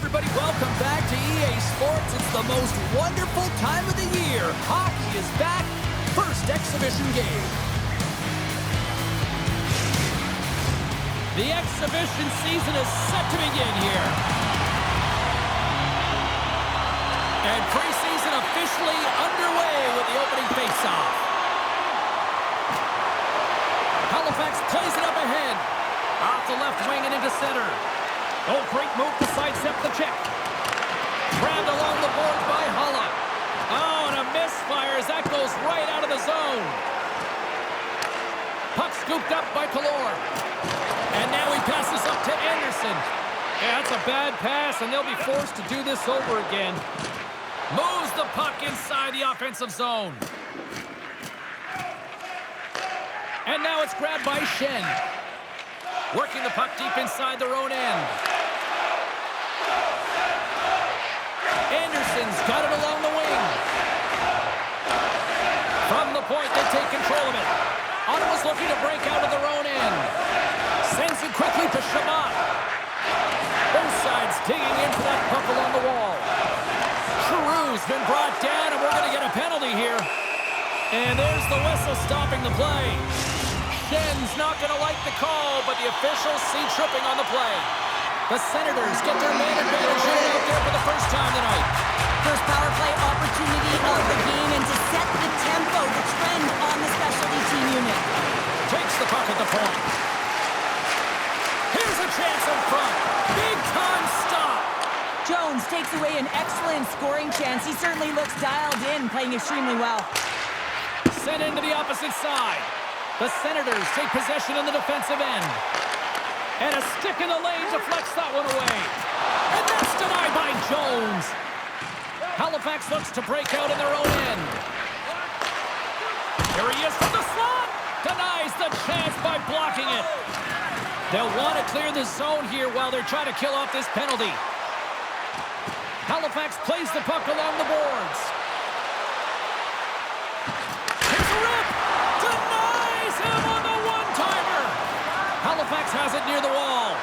everybody, welcome back to EA Sports. It's the most wonderful time of the year. Hockey is back. First exhibition game. The exhibition season is set to begin here. And preseason officially underway with the opening faceoff. Halifax plays it up ahead. Off the left wing and into center. Oh, great move to sidestep the check. Grabbed along the boards by Hulla. Oh, and a misfire as that goes right out of the zone. Puck scooped up by Kalor. And now he passes up to Anderson. Yeah, that's a bad pass, and they'll be forced to do this over again. Moves the puck inside the offensive zone. And now it's grabbed by Shen. Working the puck deep inside their own end. Anderson's got it along the wing. From the point, they take control of it. Ottawa's looking to break out of their own end. Sends it quickly to Shabbat. Both sides digging in for that puck along the wall. Giroux's been brought down, and we're going to get a penalty here. And there's the whistle stopping the play. Shen's not going to like the call, but the officials see tripping on the play. The Senators get their man advantage out there for the first time tonight. First power play opportunity of the game, and to set the tempo, the trend on the specialty team unit. Takes the puck at the point. Here's a chance in front. Big time stop. Jones takes away an excellent scoring chance. He certainly looks dialed in, playing extremely well. Sent into the opposite side. The Senators take possession in the defensive end. And a stick in the lane deflects that one away. And that's denied by Jones. Halifax looks to break out in their own end. Here he is from the slot. Denies the chance by blocking it. They'll want to clear the zone here while they're trying to kill off this penalty. Halifax plays the puck along the boards. Here's a rip. Denies him on the one-timer. Halifax has it near the wall.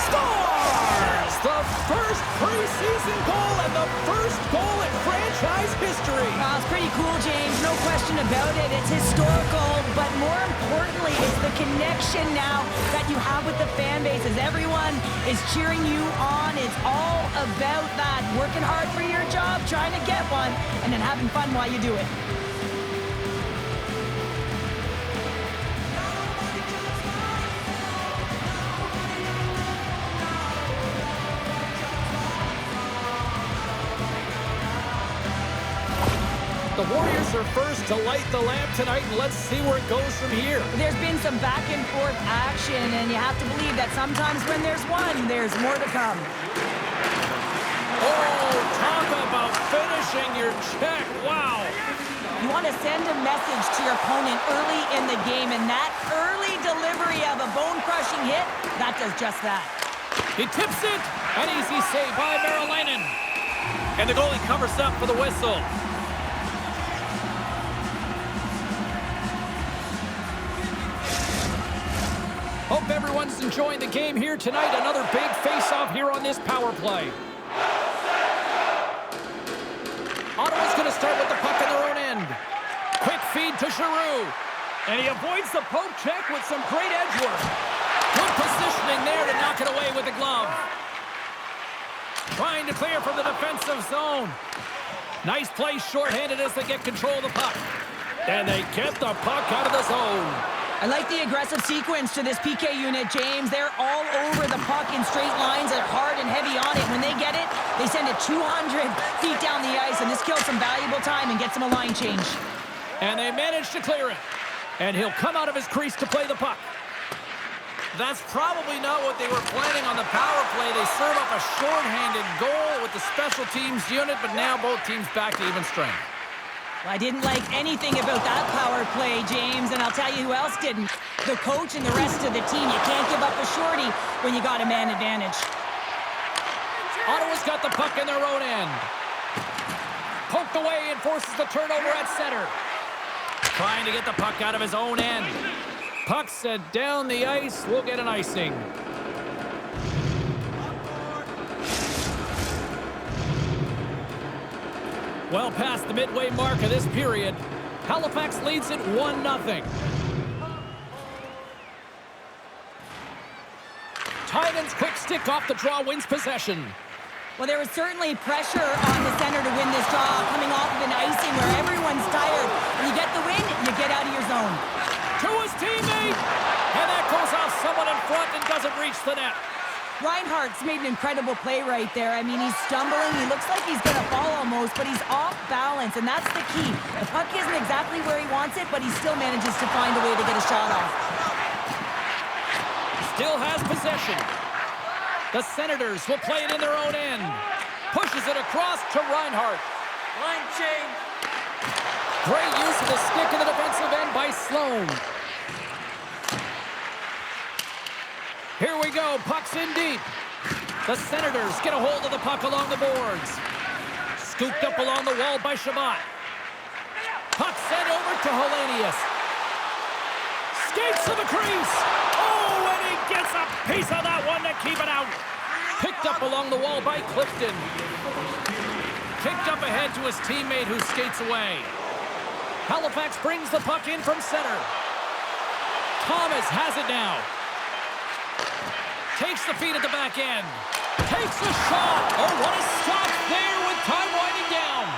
Scores! The first preseason goal and the first goal in franchise history. It's pretty cool, James. No question about it. It's historical, but more importantly, it's the connection now that you have with the fan base as everyone is cheering you on. It's all about that. Working hard for your job, trying to get one, and then having fun while you do it. The Warriors are first to light the lamp tonight, and let's see where it goes from here. There's been some back and forth action, and you have to believe that sometimes when there's one, there's more to come. Oh, talk about finishing your check. Wow. You want to send a message to your opponent early in the game, and that early delivery of a bone-crushing hit, that does just that. He tips it. An easy save by Marilainen. And the goalie covers up for the whistle. Hope everyone's enjoying the game here tonight. Another big face-off here on this power play. Ottawa's going to start with the puck in their own end. Quick feed to Giroux. And he avoids the poke check with some great edge work. Good positioning there to knock it away with the glove. Trying to clear from the defensive zone. Nice play shorthanded as they get control of the puck. And they get the puck out of the zone. I like the aggressive sequence to this PK unit, James. They're all over the puck in straight lines. They're hard and heavy on it. When they get it, they send it 200 feet down the ice, and this kills some valuable time and gets them a line change. And they manage to clear it. And he'll come out of his crease to play the puck. That's probably not what they were planning on the power play. They serve up a shorthanded goal with the special teams unit, but now both teams back to even strength. Well, I didn't like anything about that power play, James, and I'll tell you who else didn't. The coach and the rest of the team. You can't give up a shorty when you got a man advantage. Ottawa's got the puck in their own end. Poked away and forces the turnover at center. Trying to get the puck out of his own end. Puck sent down the ice. We'll get an icing. Well past the midway mark of this period, Halifax leads it 1-0. Tynan's quick stick off the draw wins possession. Well, there was certainly pressure on the center to win this draw, coming off of an icing where everyone's tired. When you get the win, you get out of your zone. To his teammate! And that goes off someone in front and doesn't reach the net. Reinhardt's made an incredible play right there. I mean, he's stumbling. He looks like he's going to fall almost, but he's off balance, and that's the key. The puck isn't exactly where he wants it, but he still manages to find a way to get a shot off. Still has possession. The Senators will play it in their own end. Pushes it across to Reinhardt. Line change. Great use of the stick in the defensive end by Sloan. Here we go. Puck's in deep. The Senators get a hold of the puck along the boards. Scooped up along the wall by Shabbat. Puck sent over to Hellenius. Skates to the crease. Oh, and he gets a piece of that one to keep it out. Picked up along the wall by Clifton. Kicked up ahead to his teammate who skates away. Halifax brings the puck in from center. Thomas has it now. Takes the feed at the back end. Takes a shot. Oh, what a stop there with time winding down.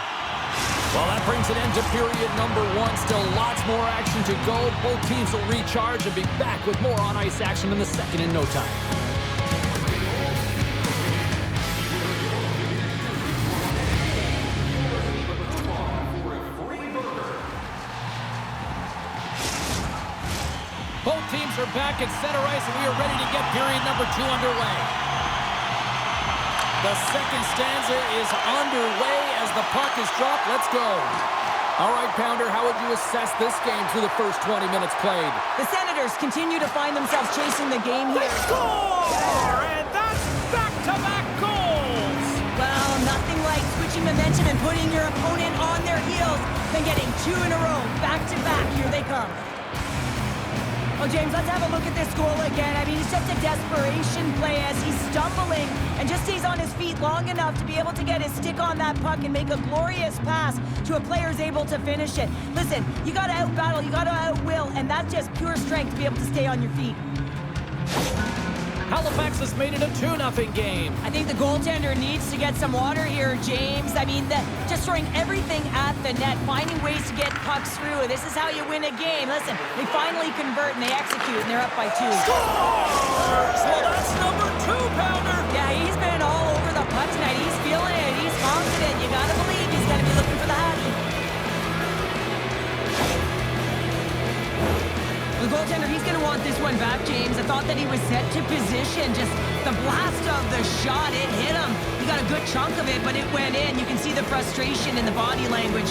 Well, that brings an end to period number 1. Still lots more action to go. Both teams will recharge and be back with more on-ice action in the second in no time. Both teams are back at center ice, and we are ready to get period number 2 underway. The second stanza is underway as the puck is dropped. Let's go. All right, Pounder, how would you assess this game through the first 20 minutes played? The Senators continue to find themselves chasing the game here. Score! And that's back-to-back goals! Well, nothing like switching momentum and putting your opponent on their heels than getting 2 in a row, back-to-back. Here they come. Well, James, let's have a look at this goal again. I mean, it's just a desperation play as he's stumbling and just stays on his feet long enough to be able to get his stick on that puck and make a glorious pass to a player who's able to finish it. Listen, you got to out-battle, you got to out-will, and that's just pure strength to be able to stay on your feet. Halifax has made it a 2-0 game. I think the goaltender needs to get some water here, James. I mean, just throwing everything at the net, finding ways to get pucks through. This is how you win a game. Listen, they finally convert and they execute, and they're up by 2. Scores! Well, that's number 2, Pounder. Yeah, he's been all over the puck tonight. He's feeling it. He's confident. You got to believe he's going to be looking for the Hattie. The goaltender, he's going to want this one back, James. I thought that he was set to position. Just the blast of the shot, it hit him. He got a good chunk of it, but it went in. You can see the frustration in the body language.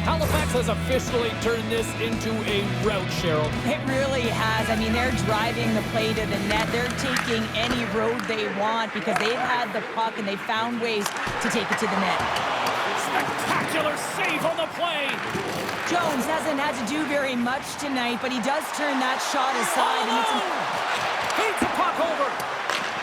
Halifax has officially turned this into a rout, Cheryl. It really has. I mean, they're driving the play to the net. They're taking any road they want because they've had the puck and they've found ways to take it to the net. Spectacular save on the play. Jones hasn't had to do very much tonight, but he does turn that shot aside. And Feeds the puck over.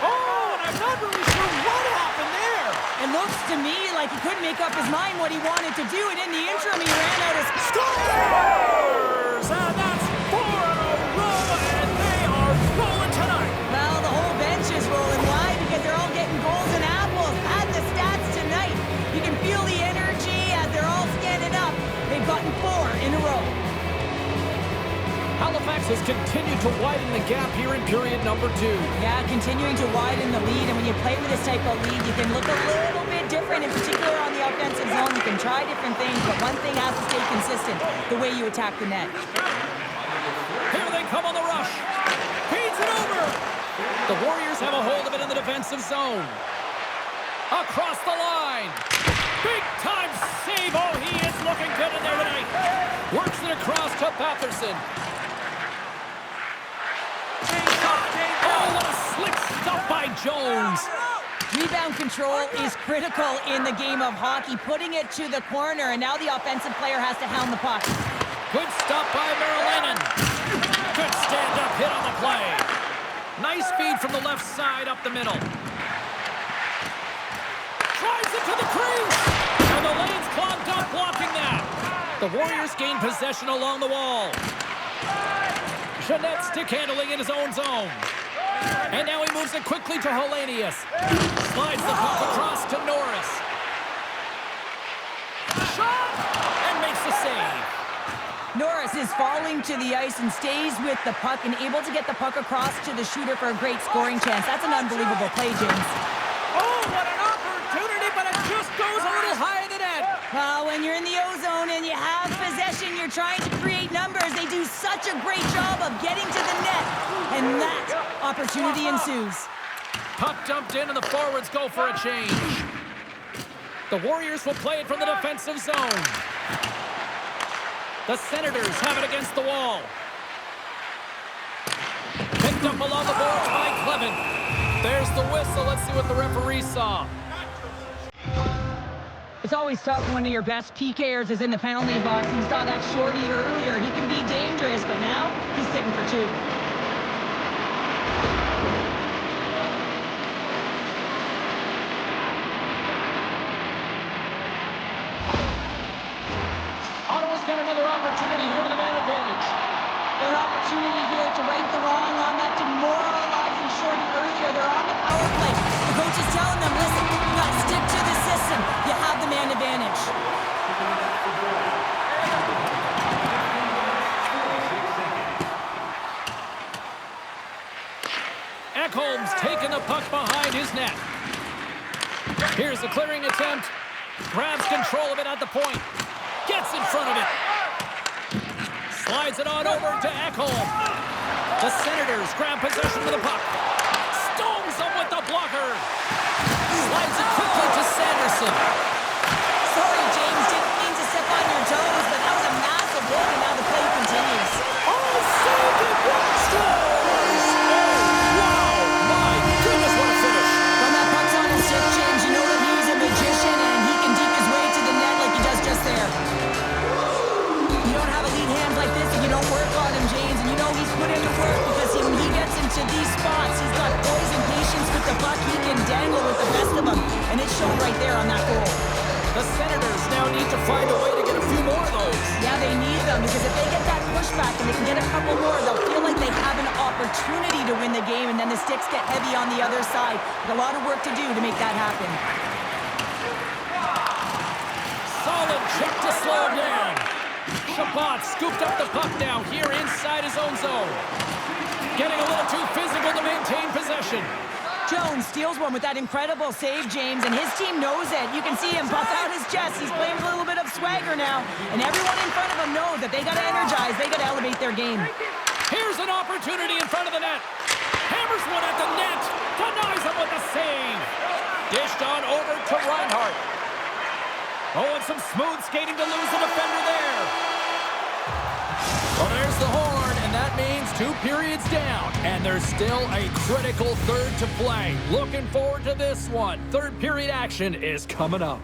Oh, and I'm not really sure what happened there. it looks to me like he couldn't make up his mind what he wanted to do, and in the interim, he ran out of... Scores! And that's 4 in a row, and they are rolling tonight. Well, the whole bench is rolling. Why? Because they're all getting goals and apples. Add the stats tonight. You can feel the energy as they're all standing up. They've gotten 4 in a row. Halifax has continued to widen the gap here in period number 2. Yeah, continuing to widen the lead, and when you play with this type of lead, you can look a little bit different, in particular on the offensive zone. You can try different things, but one thing has to stay consistent, the way you attack the net. Here they come on the rush. Feeds it over. The Warriors have a hold of it in the defensive zone. Across the line. Big time save. Oh, he is looking good in there tonight. Works it across to Patterson. Oh, what a slick stop by Jones. Rebound control is critical in the game of hockey, putting it to the corner, and now the offensive player has to hound the puck. Good stop by Marilyn. Good stand-up hit on the play. Nice feed from the left side up the middle. Drives it to the crease. And the lane's clogged up blocking that. The Warriors gain possession along the wall. Jeanette stick handling in his own zone. And now he moves it quickly to Hellenius. Slides the puck across to Norris. Shot! And makes the save. Norris is falling to the ice and stays with the puck and able to get the puck across to the shooter for a great scoring chance. That's an unbelievable play, James. Oh, what an opportunity, but it just goes a little high in the net. Well, when you're in the O-zone and you have possession, you're trying to create numbers. They do such a great job of getting to the net, and that opportunity ensues. Puck dumped in and the forwards go for a change. The Warriors will play it from the defensive zone. The Senators have it against the wall. Picked up along the boards by Clevin. There's the whistle. Let's see what the referee saw. It's always tough when one of your best PKers is in the penalty box. You saw that shorty earlier. He can be dangerous, but now he's sitting for two. Ottawa's got another opportunity here with a man advantage. An opportunity here to right the wrong on that demoralizing shorty earlier. They're on the power play. The coach is telling them, listen, you got to stick to the system. You have the man advantage. Ekholm's taking the puck behind his net. Here's the clearing attempt. Grabs control of it at the point. Gets in front of it. Slides it on over to Ekholm. The Senators grab possession of the puck. Stones them with the blocker. Slides it quickly to Sanderson. Sorry, James, didn't mean to step on your toes, but that was a massive hit, and now the play continues. Oh, saved it! What scores! Oh, wow! My goodness, what a finish! When that puck's on his stick, James, you know that he's a magician, and he can deke his way to the net like he does just there. You don't have elite hands like this if you don't work on him, James, and you know he's put in the work because when he gets into these spots, he's got poise and patience with the puck. He can dangle with the best of them, and it's shown right there on that goal. The Senators now need to find a way to get a few more of those. Yeah, they need them because if they get that pushback and they can get a couple more, they'll feel like they have an opportunity to win the game, and then the sticks get heavy on the other side. There's a lot of work to do to make that happen. Solid check to slow him down. Shabbat scooped up the puck now here inside his own zone. Getting a little too physical to maintain possession. Jones steals one with that incredible save, James, and his team knows it. You can see him puff out his chest. He's playing with a little bit of swagger now, and everyone in front of him knows that they got to energize. They got to elevate their game. Here's an opportunity in front of the net. Hammers one at the net. Denies him with a save. Dished on over to Reinhart. Oh, and some smooth skating to lose the defender there. Well, there's the horn, and that means 2 periods down. And there's still a critical third to play. Looking forward to this one. Third period action is coming up.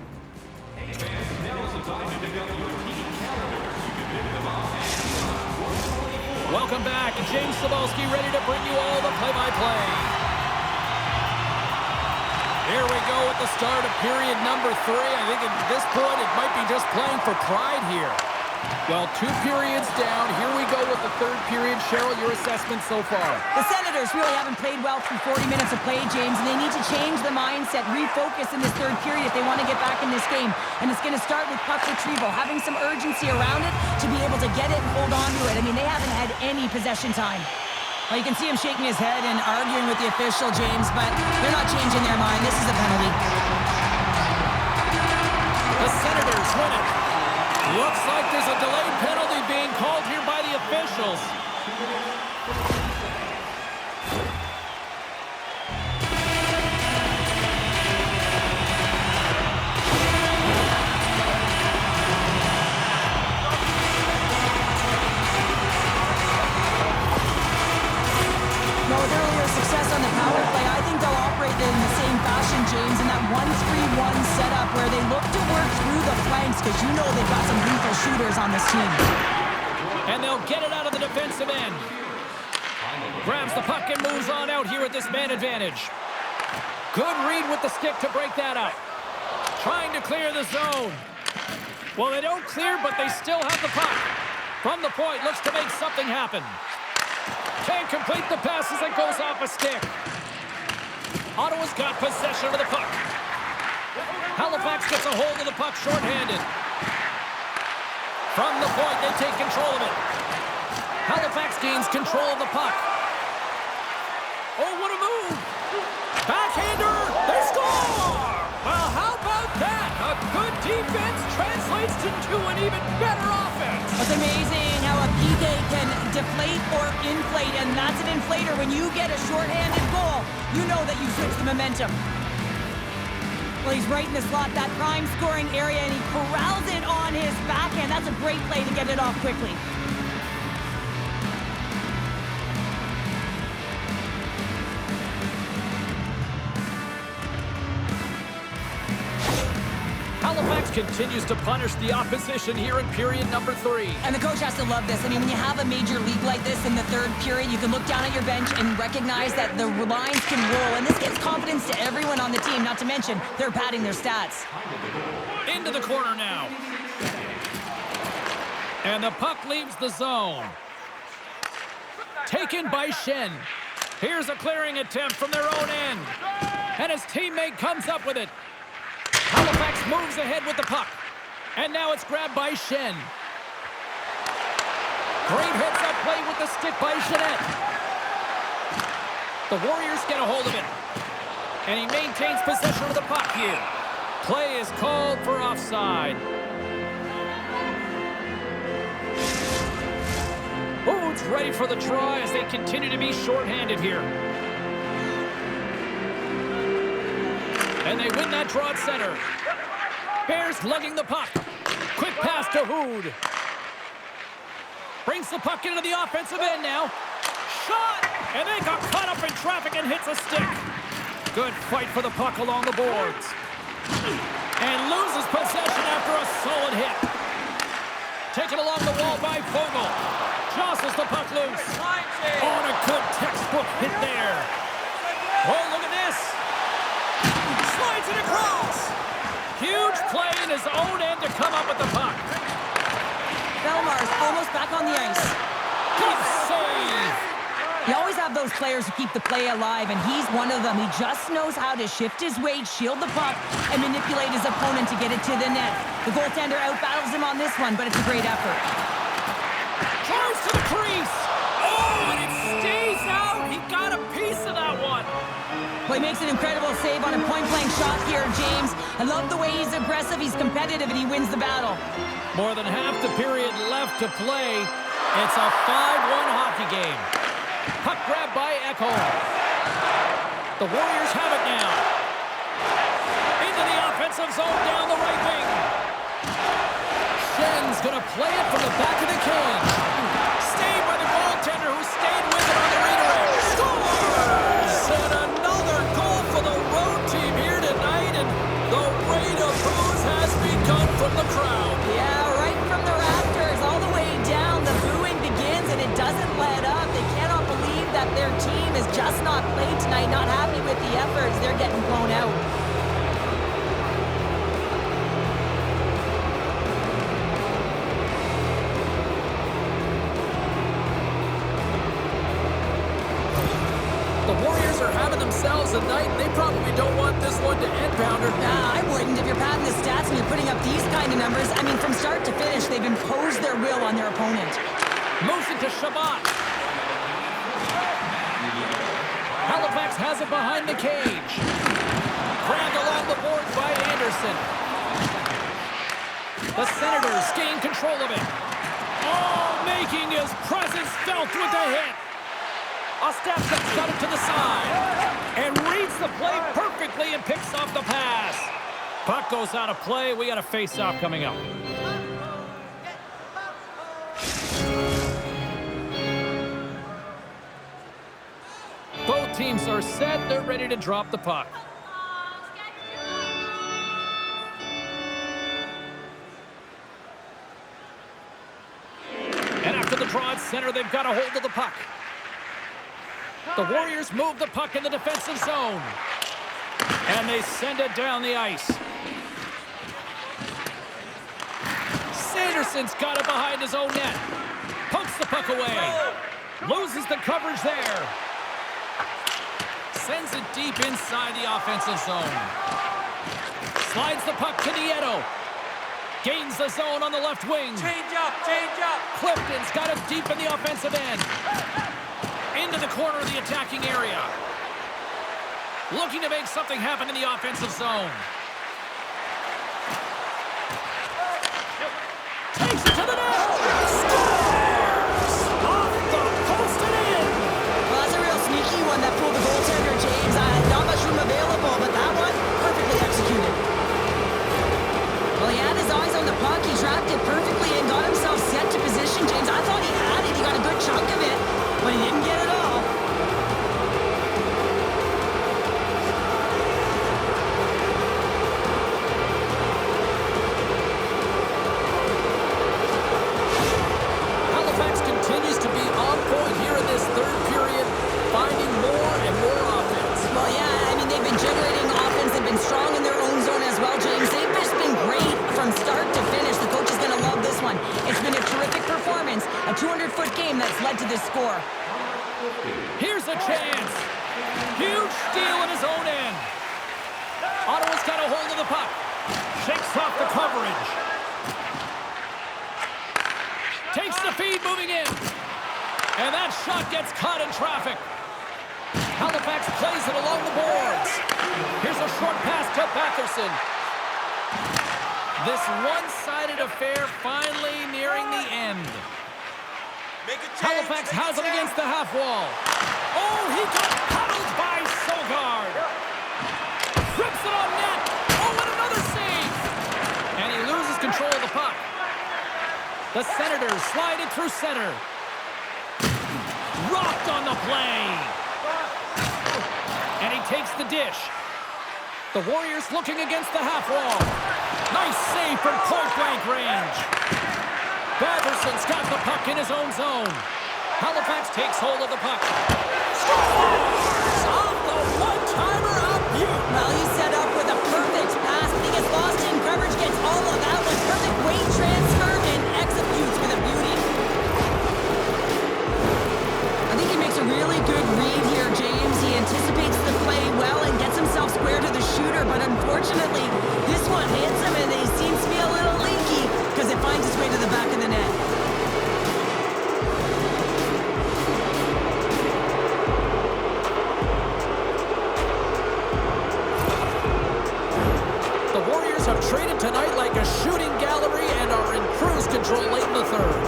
Welcome back. James Cebulski ready to bring you all the play-by-play. Here we go at the start of period number 3. I think at this point it might be just playing for pride here. Well, 2 periods down. Here we go with the third period. Cheryl, your assessment so far? The Senators really haven't played well through 40 minutes of play, James, and they need to change the mindset, refocus in this third period if they want to get back in this game. And it's going to start with puck retrieval, having some urgency around it to be able to get it and hold on to it. I mean, they haven't had any possession time. Well, you can see him shaking his head and arguing with the official, James, but they're not changing their mind. This is a penalty. The Senators win it. Looks like there's a delayed penalty being called here by the officials. No, with earlier success on the power play, I think they'll operate in the same fashion, James, in that 1-3-1 setup where they look to work through the flanks because you know they've got some lethal shooters on this team. And they'll get it out of the defensive end. Grabs the puck and moves on out here at this man advantage. Good read with the stick to break that up. Trying to clear the zone. Well, they don't clear, but they still have the puck. From the point, looks to make something happen. Can't complete the pass as it goes off a stick. Ottawa's got possession of the puck. Halifax gets a hold of the puck shorthanded. From the point, they take control of it. Halifax gains control of the puck. Oh, what a move! Backhander! They score! Well, how about that? A good defense translates into an even better offense. It's amazing how a PK can deflate or inflate, and that's an inflator. When you get a shorthanded goal, you know that you switch the momentum. Well, he's right in the slot, that prime scoring area, and he corrals it on his backhand. That's a great play to get it off quickly. Halifax continues to punish the opposition here in period number 3. And the coach has to love this. I mean, when you have a major league like this in the third period, you can look down at your bench and recognize that the lines can roll. And this gives confidence to everyone on the team, not to mention they're padding their stats. Into the corner now. And the puck leaves the zone. Taken by Shen. Here's a clearing attempt from their own end. And his teammate comes up with it. Halifax moves ahead with the puck. And now it's grabbed by Shen. Great heads-up play with the stick by Jeanette. The Warriors get a hold of it. And he maintains possession of the puck here. Play is called for offside. Woods ready for the try as they continue to be shorthanded here. And they win that draw at center. Bears lugging the puck. Quick pass to Hood. Brings the puck into the offensive end now. Shot! And they got caught up in traffic and hits a stick. Good fight for the puck along the boards. And loses possession after a solid hit. Taken along the wall by Fogle. Jostles the puck loose. On a good textbook hit there. Oh, look at this. Slides it across. Huge play in his own end to come up with the puck. Belmar's almost back on the ice. Good save. You always have those players who keep the play alive, and he's one of them. He just knows how to shift his weight, shield the puck, and manipulate his opponent to get it to the net. The goaltender outbattles him on this one, but it's a great effort. Throws to the crease. Oh, and it stays out. He got a piece of that one. Well, he makes an incredible save on a point-blank shot here, James. I love the way he's aggressive, he's competitive, and he wins the battle. More than half the period left to play. It's a 5-1 hockey game. Puck grabbed by Echo. The Warriors have it now. Into the offensive zone down the right wing. Shen's going to play it from the back of the cage. Saved by the goaltender who stayed with it on the redirect. Scores! And another goal for the road team here tonight. And the rain of boos has begun from the crowd. Yeah, right from the rafters all the way down. The booing begins, and it doesn't let up. They cannot believe that their team has just not played tonight, not happy with the efforts. They're getting blown out. The Warriors are having themselves a night, and they probably don't want this one to end, Pounder. Nah, I wouldn't. If you're padding the stats and you're putting up these kind of numbers, I mean, from start to finish, they've imposed their will on their opponent. Moves it to Shabbat. Halifax has it behind the cage. Grabbed along the boards by Anderson. The Senators gain control of it. Oh, making his presence felt with the hit. Ostapchuk's got it to the side. And reads the play perfectly and picks off the pass. Puck goes out of play. We got a face-off coming up. Both teams are set. They're ready to drop the puck. And after the at center. They've got a hold of the puck. The Warriors move the puck in the defensive zone. And they send it down the ice. Sanderson's got it behind his own net. Pokes the puck away. Loses the coverage there. Sends it deep inside the offensive zone. Slides the puck to Nieto. Gains the zone on the left wing. Change up, change up. Clifton's got it deep in the offensive end. Into the corner of the attacking area. Looking to make something happen in the offensive zone. Takes it to the net. Scores! Off the post and in. Well, that's a real sneaky one that pulled the goaltender, James. Not much room available, but that one, perfectly executed. Well, he had his eyes on the puck. He tracked it perfectly and got himself set to position, James. I thought he had it. He got a good chunk of it, but he didn't get it all. Halifax continues to be on point here in this third period, finding more and more offense. Well, yeah, I mean, they've been generating offense. They've been strong in their own zone as well, James. They've just been great from start to finish. The coach is going to love this one. It's been a terrific performance, a 200-foot game that's led to this score. Here's a chance. Huge steal in his own end. Ottawa's got a hold of the puck. Shakes off the coverage. Takes the feed moving in. And that shot gets caught in traffic. Halifax plays it along the boards. Here's a short pass to Batherson. This one-sided affair finally nearing the end. Halifax has it against the half wall. Oh, he got paddled by Sogard. Rips it on net. Oh, and another save. And he loses control of the puck. The Senators slide it through center. Rocked on the play. And he takes the dish. The Warriors looking against the half wall. Nice save from point-blank range. Batterson's got the puck in his own zone. Halifax takes hold of the puck. Scores! Off the one-timer up Butte. Well, he's set up with a perfect pass. He gets lost in coverage, gets all of that one. Perfect weight transfer and executes with a beauty. I think he makes a really good read here, James. He anticipates the play well and gets himself square to the shooter, but unfortunately, this one hits him and he seems to be a little leaky because it finds its way to the back of the net. The Warriors have traded tonight like a shooting gallery and are in cruise control late in the third.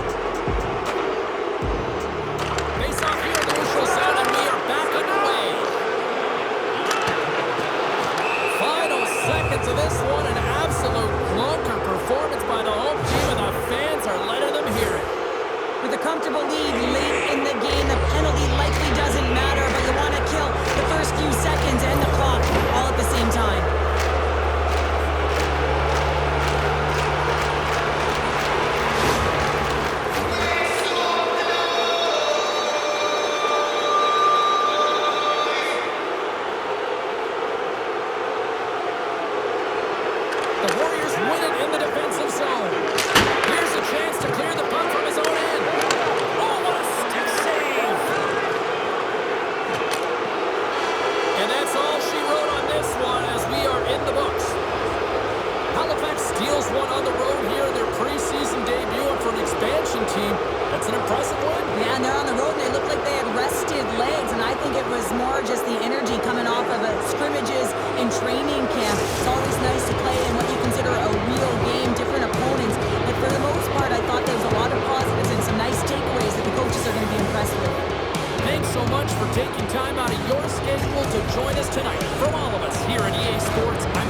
Face off here in the neutral zone, and we are back underway. Final seconds of this one, an absolute clunker performance by the home team, and the fans are letting them hear it. With a comfortable lead late in the game, the penalty likely doesn't matter, but you want to kill the first few seconds and the clock all at the same time. The Warriors win it in the defensive zone. Here's a chance to clear the puck from his own end. Oh, what a stick save! And that's all she wrote on this one as we are in the books. Halifax steals one on the road here in their preseason debut, and for an expansion team, that's an impressive win. Yeah, and they're on the road and they look like they had rested legs, and I think it was more just the energy coming off of scrimmages in training camp. It's always nice to play in what you consider a real game, different opponents, but for the most part, I thought there was a lot of positives and some nice takeaways that the coaches are going to be impressed with. Thanks so much for taking time out of your schedule to join us tonight. From all of us here at EA Sports, I'm